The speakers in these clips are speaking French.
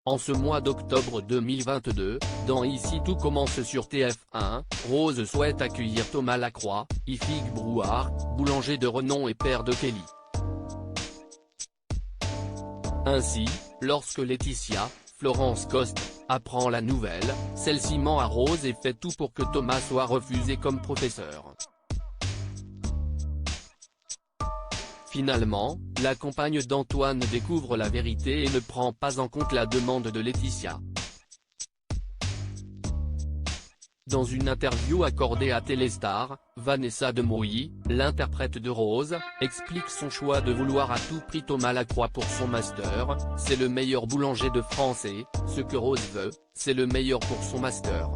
En ce mois d'octobre 2022, dans Ici tout commence sur TF1, Rose souhaite accueillir Thomas Lacroix, Ifig Brouard, boulanger de renom et père de Kelly. Ainsi, lorsque Laetitia, Florence Coste, apprend la nouvelle, celle-ci ment à Rose et fait tout pour que Thomas soit refusé comme professeur. Finalement, la compagne d'Antoine découvre la vérité et ne prend pas en compte la demande de Laetitia. Dans une interview accordée à Téléstar, Vanessa Demouy, l'interprète de Rose, explique son choix de vouloir à tout prix Thomas Lacroix pour son master. C'est le meilleur boulanger de France et, ce que Rose veut, c'est le meilleur pour son master.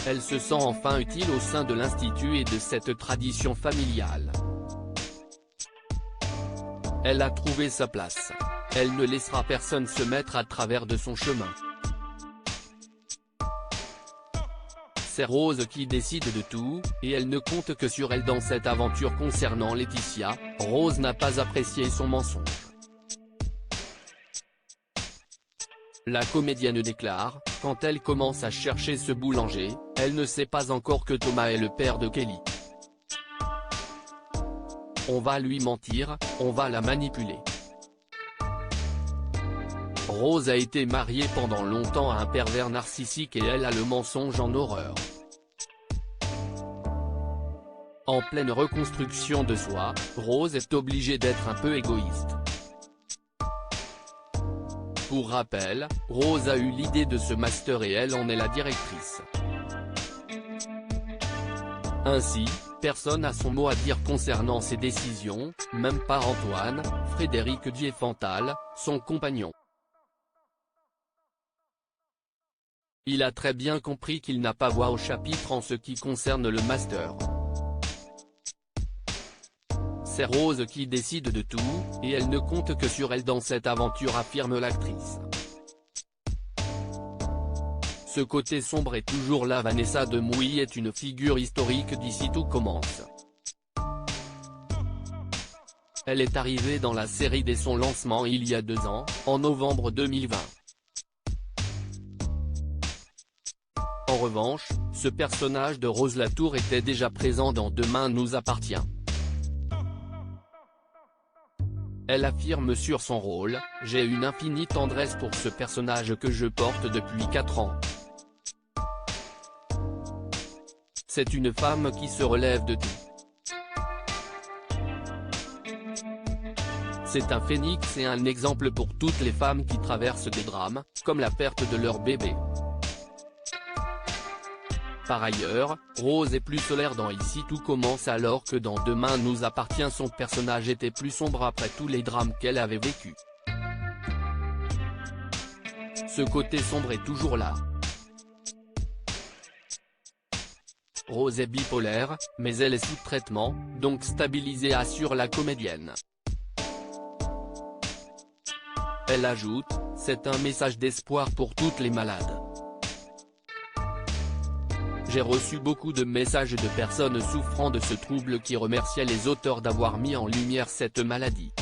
Elle se sent enfin utile au sein de l'institut et de cette tradition familiale. Elle a trouvé sa place. Elle ne laissera personne se mettre à travers de son chemin. C'est Rose qui décide de tout, et elle ne compte que sur elle dans cette aventure concernant Laetitia. Rose n'a pas apprécié son mensonge. La comédienne déclare, quand elle commence à chercher ce boulanger, elle ne sait pas encore que Thomas est le père de Kelly. On va lui mentir, on va la manipuler. Rose a été mariée pendant longtemps à un pervers narcissique et elle a le mensonge en horreur. En pleine reconstruction de soi, Rose est obligée d'être un peu égoïste. Pour rappel, Rose a eu l'idée de ce master et elle en est la directrice. Ainsi, personne n'a son mot à dire concernant ses décisions, même pas Antoine, Frédéric Diefenthal, son compagnon. Il a très bien compris qu'il n'a pas voix au chapitre en ce qui concerne le master. C'est Rose qui décide de tout, et elle ne compte que sur elle dans cette aventure, affirme l'actrice. Ce côté sombre est toujours là. Vanessa Demouy est une figure historique d'Ici tout commence. Elle est arrivée dans la série dès son lancement il y a 2 ans, en novembre 2020. En revanche, ce personnage de Rose Latour était déjà présent dans Demain nous appartient. Elle affirme sur son rôle, « J'ai une infinie tendresse pour ce personnage que je porte depuis 4 ans. C'est une femme qui se relève de tout. C'est un phénix et un exemple pour toutes les femmes qui traversent des drames, comme la perte de leur bébé. » Par ailleurs, Rose est plus solaire dans Ici tout commence alors que dans Demain nous appartient son personnage était plus sombre après tous les drames qu'elle avait vécus. Ce côté sombre est toujours là. Rose est bipolaire, mais elle est sous traitement, donc stabilisée, assure la comédienne. Elle ajoute, c'est un message d'espoir pour toutes les malades. J'ai reçu beaucoup de messages de personnes souffrant de ce trouble qui remerciaient les auteurs d'avoir mis en lumière cette maladie.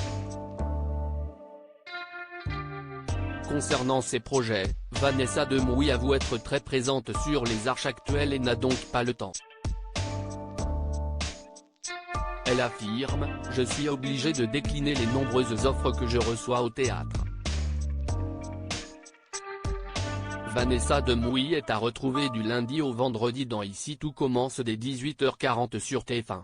Concernant ses projets, Vanessa Demouy avoue être très présente sur les arches actuelles et n'a donc pas le temps. Elle affirme, « Je suis obligée de décliner les nombreuses offres que je reçois au théâtre. » Vanessa Demouy est à retrouver du lundi au vendredi dans Ici tout commence dès 18h40 sur TF1.